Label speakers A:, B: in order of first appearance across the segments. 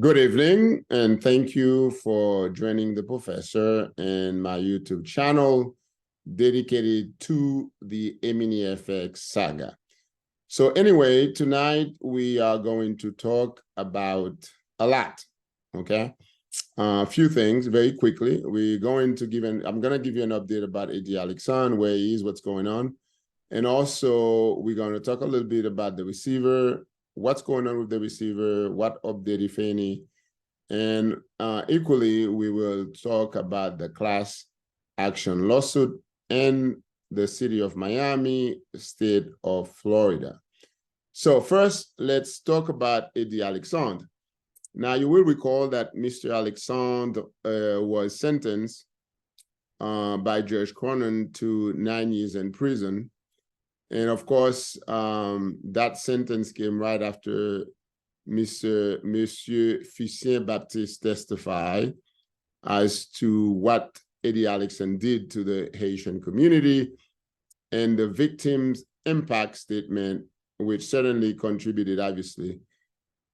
A: Good evening, and thank you for joining the professor and my YouTube channel dedicated to the Emini FX saga. So anyway, tonight we are going to talk about a lot, okay? A few things very quickly. I'm going to give you an update about Eddy Alexandre, where he is, what's going on. And also, we're going to talk a little bit about the receiver, what's going on with the receiver, what update, if any. And equally, we will talk about the class action lawsuit in the city of Miami, state of Florida. So first, let's talk about Eddy Alexandre. Now, you will recall that Mr. Alexandre was sentenced by Judge Cronin to 9 years in prison. And of course, that sentence came right after Monsieur Fussien Baptiste testified as to what Eddy Alexandre did to the Haitian community and the victim's impact statement, which certainly contributed, obviously,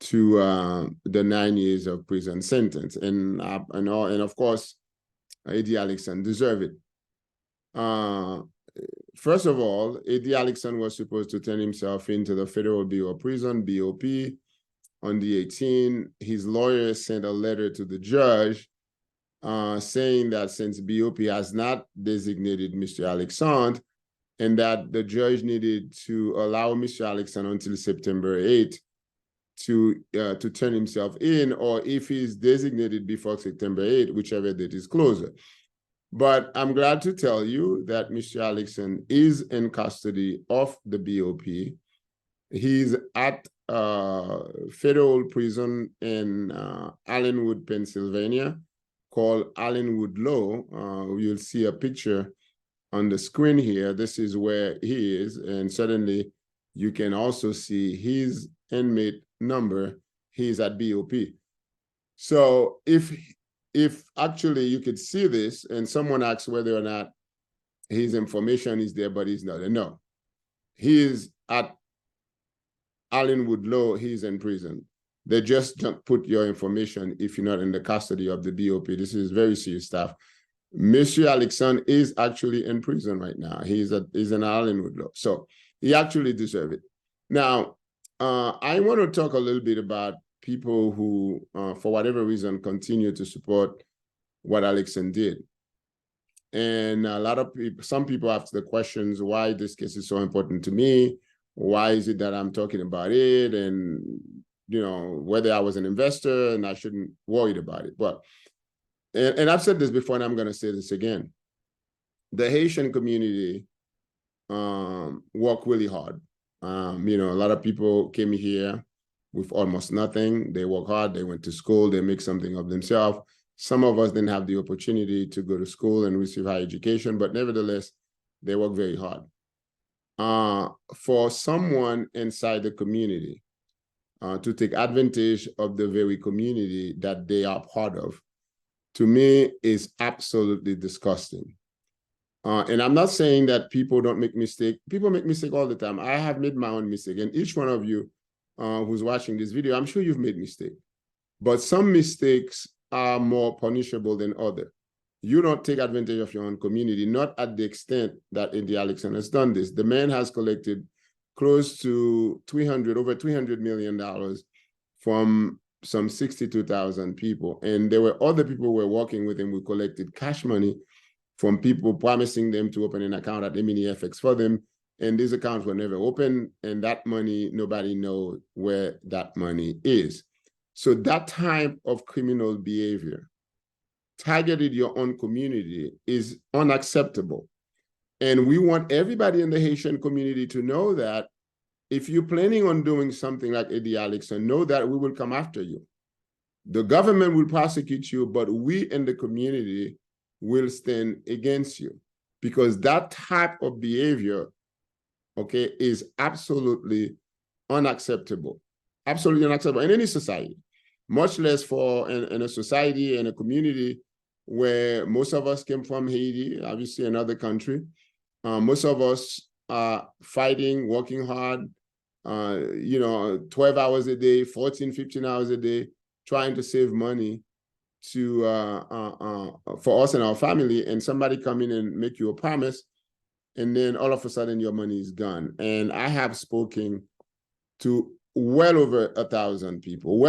A: to the 9 years of prison sentence. And of course, Eddy Alexandre deserved it. First of all, Eddy Alexandre was supposed to turn himself into the Federal Bureau of Prison, BOP, on the 18th. His lawyer sent a letter to the judge saying that since BOP has not designated Mr. Alexandre, and that the judge needed to allow Mr. Alexandre until September 8th to turn himself in, or if he's designated before September 8th, whichever date is closer. But I'm glad to tell you that Mr. Alexandre is in custody of the BOP. He's at federal prison in Allenwood, Pennsylvania, called Allenwood Low. You'll see a picture on the screen here. This is where he is, and certainly you can also see his inmate number. He's at BOP. So if actually you could see this, and someone asks whether or not his information is there, but he's not. No, he is at Allenwood Low. He's in prison. They just don't put your information if you're not in the custody of the BOP. This is very serious stuff. Monsieur Alexandre is actually in prison right now. He's in Allenwood Low. So he actually deserves it. Now, I want to talk a little bit about people who, for whatever reason, continue to support what Alexandre did. And a lot of people, some people ask the questions, why this case is so important to me? Why is it that I'm talking about it? And, you know, whether I was an investor and I shouldn't worry about it. But, and I've said this before, and I'm going to say this again. The Haitian community worked really hard. You know, a lot of people came here with almost nothing. They work hard, they went to school, they make something of themselves. Some of us didn't have the opportunity to go to school and receive higher education, but nevertheless, they work very hard. For someone inside the community to take advantage of the very community that they are part of, to me, is absolutely disgusting. And I'm not saying that people don't make mistakes. People make mistakes all the time. I have made my own mistake. And each one of you who's watching this video, I'm sure you've made mistakes. But some mistakes are more punishable than others. You don't take advantage of your own community, not at the extent that Eddy Alexandre has done this. The man has collected close to over $300 million from some 62,000 people. And there were other people who were working with him who collected cash money from people promising them to open an account at Emini FX for them. And these accounts were never opened. And that money, nobody knows where that money is. So that type of criminal behavior targeted your own community is unacceptable. And we want everybody in the Haitian community to know that if you're planning on doing something like Eddy Alexandre, know that we will come after you. The government will prosecute you, but we in the community will stand against you, because that type of behavior, okay, is absolutely unacceptable. Absolutely unacceptable in any society, much less in a society and a community where most of us came from Haiti, obviously another country. Most of us are fighting, working hard, 12 hours a day, 14, 15 hours a day, trying to save money to for us and our family, and somebody come in and make you a promise, and then all of a sudden your money is gone. And I have spoken to well over 1,000 people,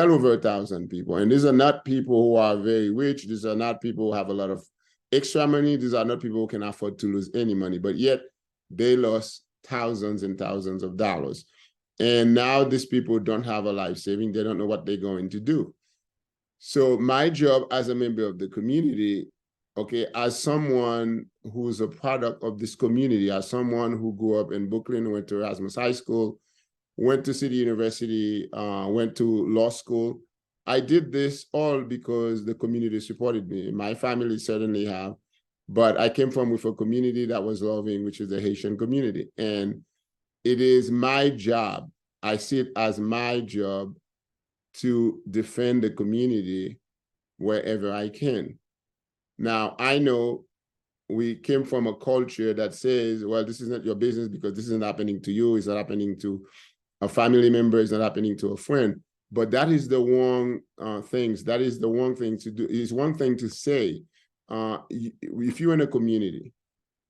A: and these are not people who are very rich. These are not people who have a lot of extra money. These are not people who can afford to lose any money, but yet they lost thousands and thousands of dollars. And now these people don't have a life saving. They don't know what they're going to do. So my job as a member of the community, okay, as someone who's a product of this community, as someone who grew up in Brooklyn, went to Erasmus High School, went to City University, went to law school. I did this all because the community supported me. My family certainly have, but I came from with a community that was loving, which is the Haitian community. And it is my job, I see it as my job to defend the community wherever I can. Now, I know we came from a culture that says, well, this is not your business because this isn't happening to you, it's not happening to a family member, it's not happening to a friend. But that is the wrong things. That is the wrong thing to do. It's one thing to say, if you're in a community,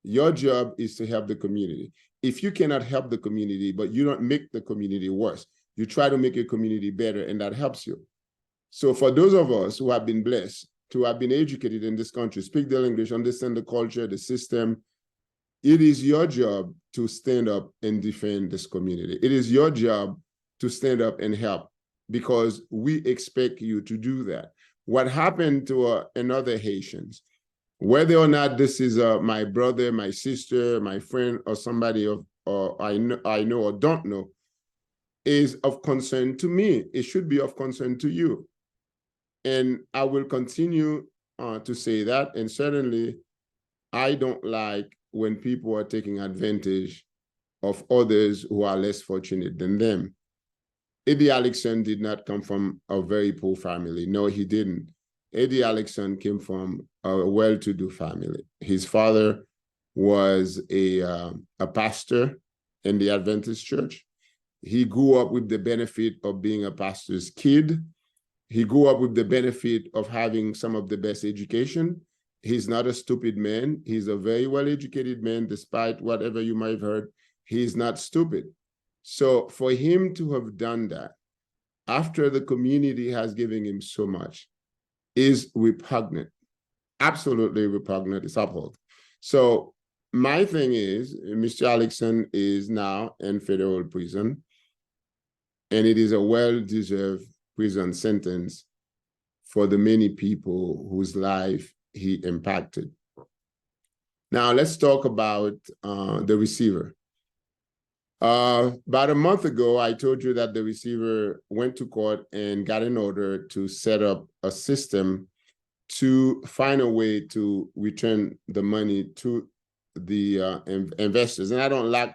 A: your job is to help the community. If you cannot help the community, but you don't make the community worse, you try to make your community better, and that helps you. So for those of us who have been blessed to have been educated in this country, speak the language, understand the culture, the system, it is your job to stand up and defend this community. It is your job to stand up and help, because we expect you to do that. What happened to another Haitians, whether or not this is my brother, my sister, my friend, or somebody I know or don't know, is of concern to me. It should be of concern to you. And I will continue to say that. And certainly, I don't like when people are taking advantage of others who are less fortunate than them. Eddy Alexandre did not come from a very poor family. No, he didn't. Eddy Alexandre came from a well-to-do family. His father was a pastor in the Adventist church. He grew up with the benefit of being a pastor's kid. He grew up with the benefit of having some of the best education. He's not a stupid man. He's a very well-educated man, despite whatever you might have heard. He's not stupid. So for him to have done that after the community has given him so much is repugnant, absolutely repugnant. It's abhorrent. So my thing is, Mr. Alexandre is now in federal prison, and it is a well-deserved prison sentence for the many people whose life he impacted. Now, let's talk about the receiver. About a month ago, I told you that the receiver went to court and got an order to set up a system to find a way to return the money to the investors. And I don't like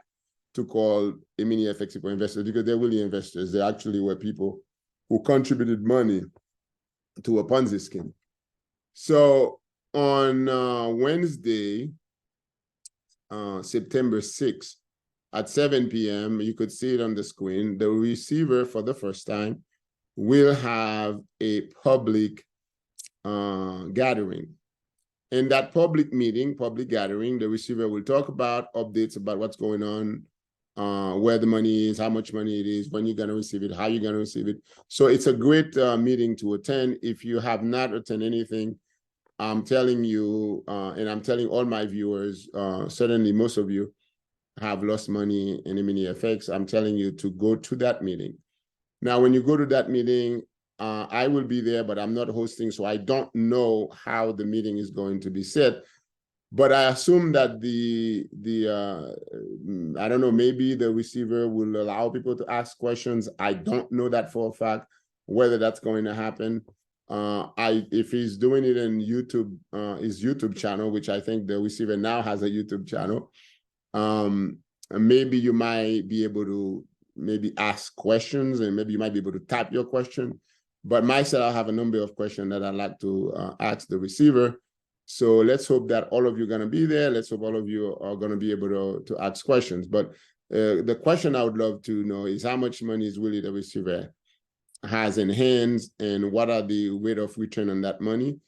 A: to call mini-FX people investors, because they're really investors. They actually were people who contributed money to a Ponzi scheme. So on Wednesday, September 6th, at 7 p.m., you could see it on the screen, the receiver, for the first time, will have a public gathering. In that public gathering, the receiver will talk about updates about what's going on, where the money is, how much money it is, when you're going to receive it, how you're going to receive it. So it's a great meeting to attend. If you have not attended anything, I'm telling you, and I'm telling all my viewers, certainly most of you have lost money in mini-FX, I'm telling you to go to that meeting. Now, when you go to that meeting, I will be there, but I'm not hosting, so I don't know how the meeting is going to be set. But I assume that I don't know, maybe the receiver will allow people to ask questions. I don't know that for a fact, whether that's going to happen. If he's doing it in YouTube, his YouTube channel, which I think the receiver now has a YouTube channel, maybe you might be able to maybe ask questions, and maybe you might be able to type your question. But myself, I have a number of questions that I'd like to ask the receiver. So let's hope that all of you are going to be there. Let's hope all of you are going to be able to ask questions. But the question I would love to know is, how much money is really the receiver has in hands, and what are the rate of return on that money,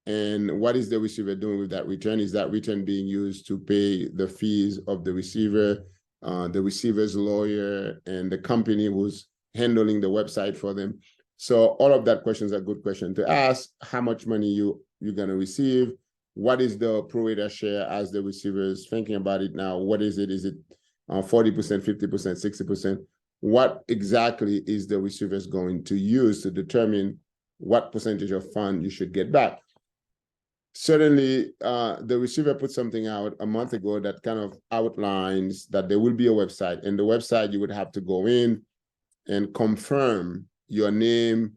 A: and what is the receiver doing with that return? Is that return being used to pay the fees of the receiver, the receiver's lawyer, and the company who's handling the website for them? So all of that questions are good question to ask. How much money you're going to receive? What is the pro rata share as the receiver is thinking about it now? What is it? Is it 40%, 50%, 60%? What exactly is the receivers going to use to determine what percentage of fund you should get back? Certainly, the receiver put something out a month ago that kind of outlines that there will be a website, and the website you would have to go in and confirm your name,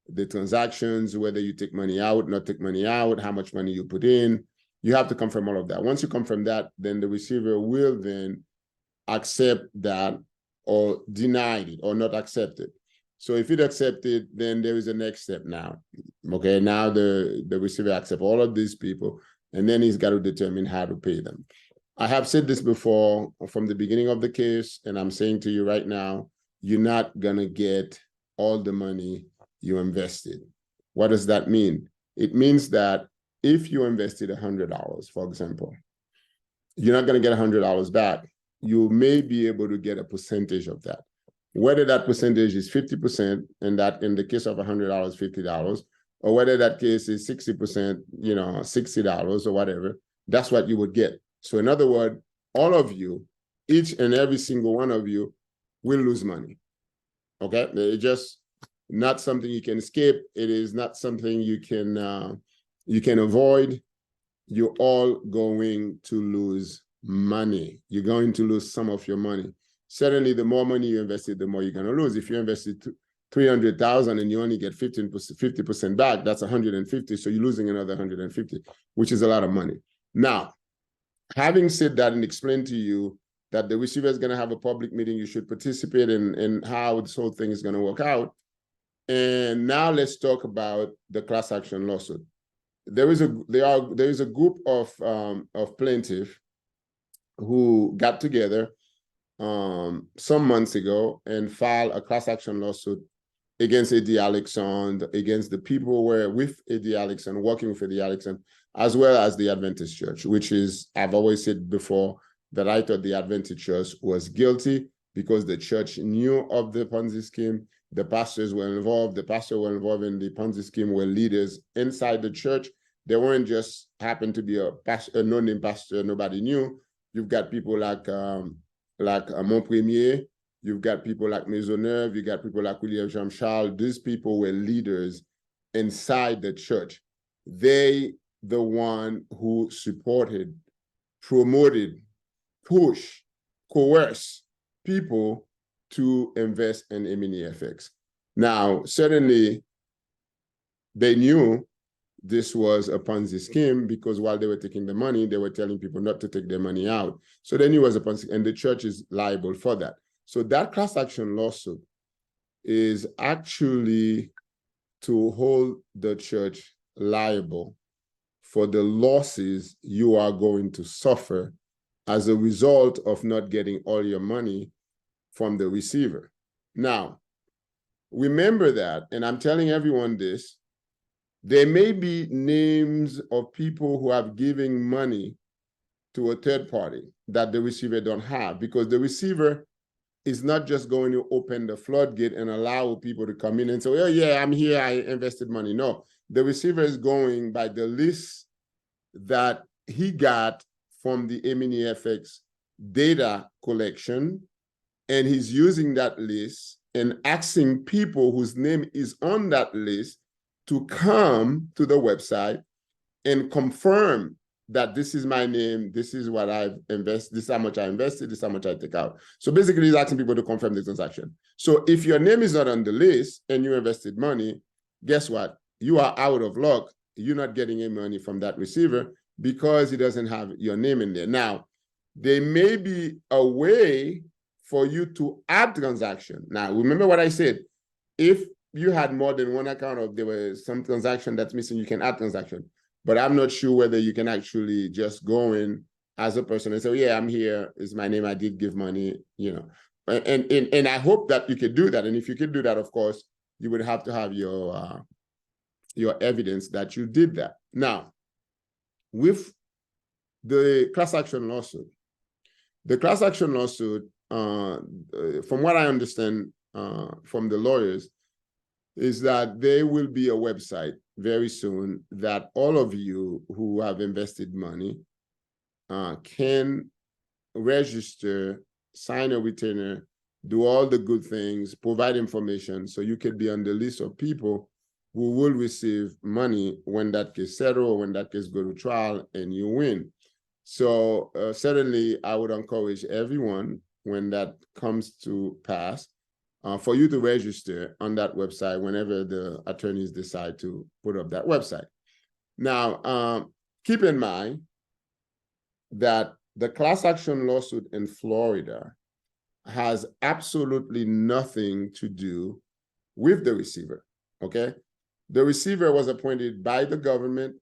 A: the transactions, whether you take money out, not take money out, how much money you put in. You have to confirm all of that. Once you confirm that, then the receiver will then accept that or deny it or not accept it. So if it accepted, then there is a next step now. Okay, now the receiver accepts all of these people, and then he's got to determine how to pay them. I have said this before from the beginning of the case, and I'm saying to you right now, you're not going to get all the money you invested. What does that mean? It means that if you invested $100, for example, you're not going to get $100 back. You may be able to get a percentage of that. Whether that percentage is 50%, and that in the case of $100, $50, or whether that case is 60%, $60 or whatever, that's what you would get. So in other words, all of you, each and every single one of you will lose money. Okay? It's just not something you can escape. It is not something you can avoid. You're all going to lose money. You're going to lose some of your money. Certainly, the more money you invested, the more you're going to lose. If you invested $300,000 and you only get 50% back, that's 150. So you're losing another 150, which is a lot of money. Now, having said that and explained to you that the receiver is going to have a public meeting, you should participate in how this whole thing is going to work out. And now let's talk about the class action lawsuit. There is a group of plaintiffs who got together some months ago and filed a class action lawsuit against Eddy Alexandre, against the people who were with Eddy Alexandre, working with Eddy Alexandre, as well as the Adventist Church, which is, I've always said before, that I thought the Adventist Church was guilty because the church knew of the Ponzi scheme. The pastors were involved. The pastors were involved in the Ponzi scheme were leaders inside the church. They weren't just happened to be a no-name pastor nobody knew. You've got people like Montpremier, you've got people like Maisonneuve, you got people like William Jean-Charles. These people were leaders inside the church. They, the one who supported, promoted, push, coerce people to invest in MNEFX. Now, certainly, they knew this was a Ponzi scheme because while they were taking the money, they were telling people not to take their money out. So they knew it was a Ponzi, and the church is liable for that. So that class action lawsuit is actually to hold the church liable for the losses you are going to suffer as a result of not getting all your money from the receiver. Now, remember that, and I'm telling everyone this, there may be names of people who have given money to a third party that the receiver don't have, because the receiver is not just going to open the floodgate and allow people to come in and say, oh yeah, I'm here, I invested money. No, the receiver is going by the list that he got from the MNEFX data collection, and he's using that list and asking people whose name is on that list to come to the website and confirm that this is my name, this is what I've invested, this is how much I invested, this is how much I take out. So basically, he's asking people to confirm the transaction. So if your name is not on the list and you invested money, guess what? You are out of luck. You're not getting any money from that receiver because he doesn't have your name in there. Now, there may be a way for you to add transaction. Now, remember what I said. If you had more than one account, or there was some transaction that's missing, you can add transaction. But I'm not sure whether you can actually just go in as a person and say, oh, yeah, I'm here, is my name, I did give money, And I hope that you could do that. And if you could do that, of course, you would have to have your evidence that you did that. Now, with the class action lawsuit, from what I understand from the lawyers, is that there will be a website very soon that all of you who have invested money can register, sign a retainer, do all the good things, provide information, so you could be on the list of people who will receive money when that case settles, or when that case go to trial and you win. So certainly I would encourage everyone, when that comes to pass, for you to register on that website whenever the attorneys decide to put up that website. Now, keep in mind that the class action lawsuit in Florida has absolutely nothing to do with the receiver, okay? The receiver was appointed by the government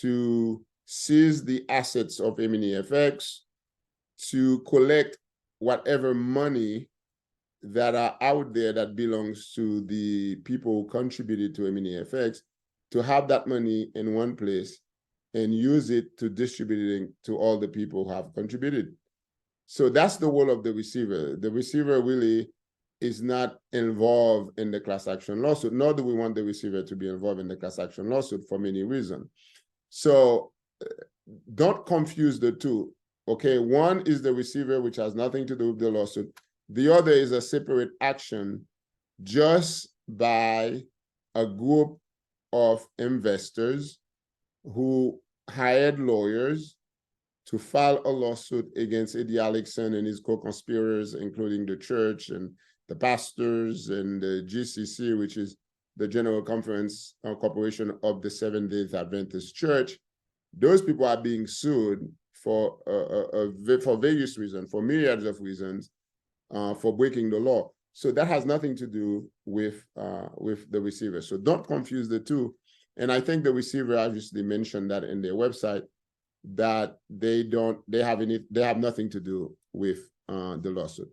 A: to seize the assets of MNEFX, to collect whatever money that are out there that belongs to the people who contributed to MNEFX, to have that money in one place and use it to distribute it to all the people who have contributed. So that's the role of the receiver. The receiver really is not involved in the class action lawsuit, nor do we want the receiver to be involved in the class action lawsuit for many reasons. So don't confuse the two, okay? One is the receiver, which has nothing to do with the lawsuit. The other is a separate action just by a group of investors who hired lawyers to file a lawsuit against Eddy Alexandre and his co-conspirators, including the church and the pastors and the GCC, which is the General Conference Corporation of the Seventh-day Adventist Church. Those people are being sued for various reasons, for myriads of reasons, for breaking the law. So that has nothing to do with the receiver. So don't confuse the two. And I think the receiver obviously mentioned that in their website, that they have nothing to do with the lawsuit.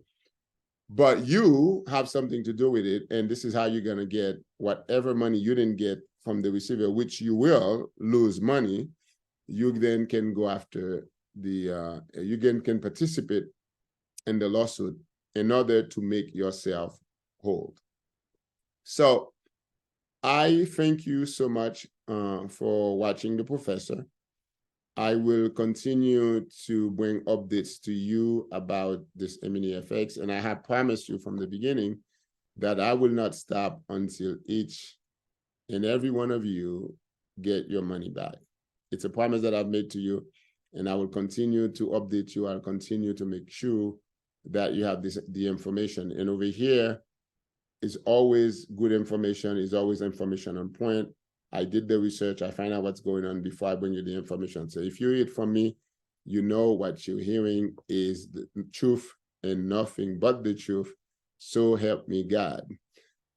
A: But you have something to do with it, and this is how you're going to get whatever money you didn't get from the receiver, which you will lose money. You then can go after can participate in the lawsuit in order to make yourself whole. So I thank you so much for watching The Professor. I will continue to bring updates to you about this MNEFX, and I have promised you from the beginning that I will not stop until each and every one of you get your money back. It's a promise that I've made to you, and I will continue to update you. I'll continue to make sure that you have the information. And over here is always good information, is always information on point. I did the research, I find out what's going on before I bring you the information. So if you hear it from me, you know what you're hearing is the truth and nothing but the truth. So help me God.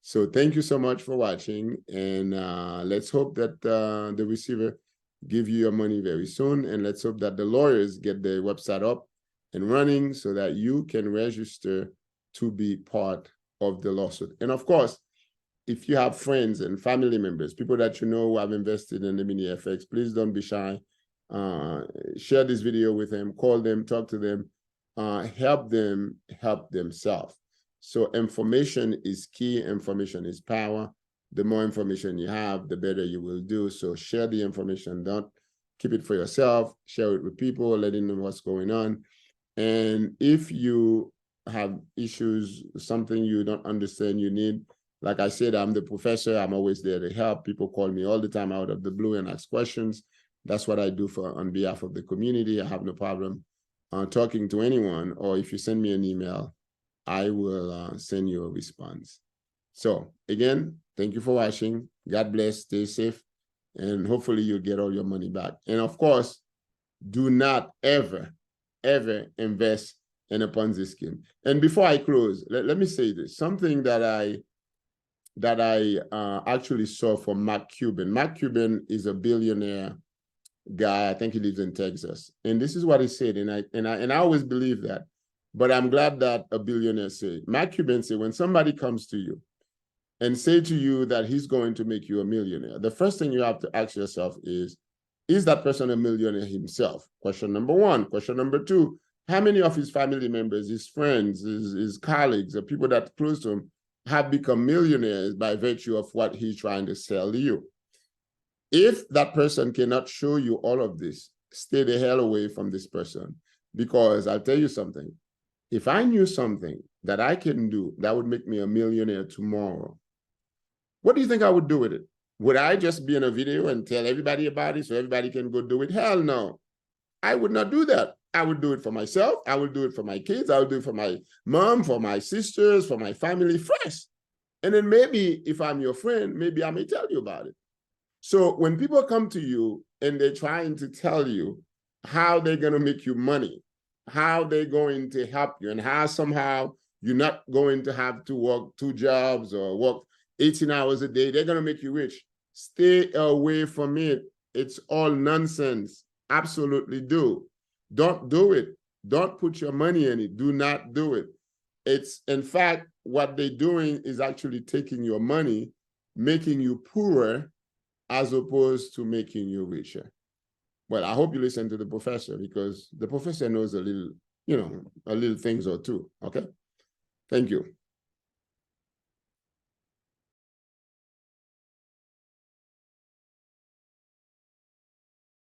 A: So thank you so much for watching, and let's hope that the receiver give you your money very soon, and let's hope that the lawyers get their website up and running so that you can register to be part of the lawsuit. And of course, if you have friends and family members, people that you know who have invested in the MNEFX, please don't be shy. Share this video with them, call them, talk to them, help them help themselves. So information is key, information is power. The more information you have, the better you will do. So share the information, don't keep it for yourself, share it with people, let them know what's going on. And if you have issues, something you don't understand, you need, like I said, I'm the professor. I'm always there to help. People call me all the time out of the blue and ask questions. That's what I do on behalf of the community. I have no problem talking to anyone, or if you send me an email, I will send you a response. So again, thank you for watching. God bless, stay safe, and hopefully you'll get all your money back. And of course, do not ever, ever invest in a Ponzi scheme. And before I close, let me say this, something that I actually saw from Mark Cuban. Mark Cuban is a billionaire guy. I think he lives in Texas. And this is what he said, and I always believe that. But I'm glad that a billionaire said. Mark Cuban said, when somebody comes to you and say to you that he's going to make you a millionaire, the first thing you have to ask yourself is that person a millionaire himself? Question number one. Question number two, how many of his family members, his friends, his colleagues, the people that are close to him have become millionaires by virtue of what he's trying to sell you? If that person cannot show you all of this, stay the hell away from this person. Because I'll tell you something. If I knew something that I can do that would make me a millionaire tomorrow, what do you think I would do with it? Would I just be in a video and tell everybody about it so everybody can go do it? Hell no. I would not do that. I would do it for myself. I would do it for my kids. I would do it for my mom, for my sisters, for my family first. And then maybe if I'm your friend, maybe I may tell you about it. So when people come to you and they're trying to tell you how they're going to make you money, how they're going to help you, and how somehow you're not going to have to work 2 jobs or work 18 hours a day, they're going to make you rich. Stay away from it. It's all nonsense. Absolutely do. Don't do it. Don't put your money in it. Do not do it. It's, in fact, what they're doing is actually taking your money, making you poorer, as opposed to making you richer. Well, I hope you listen to the professor, because the professor knows a little, a little things or two. Okay. Thank you.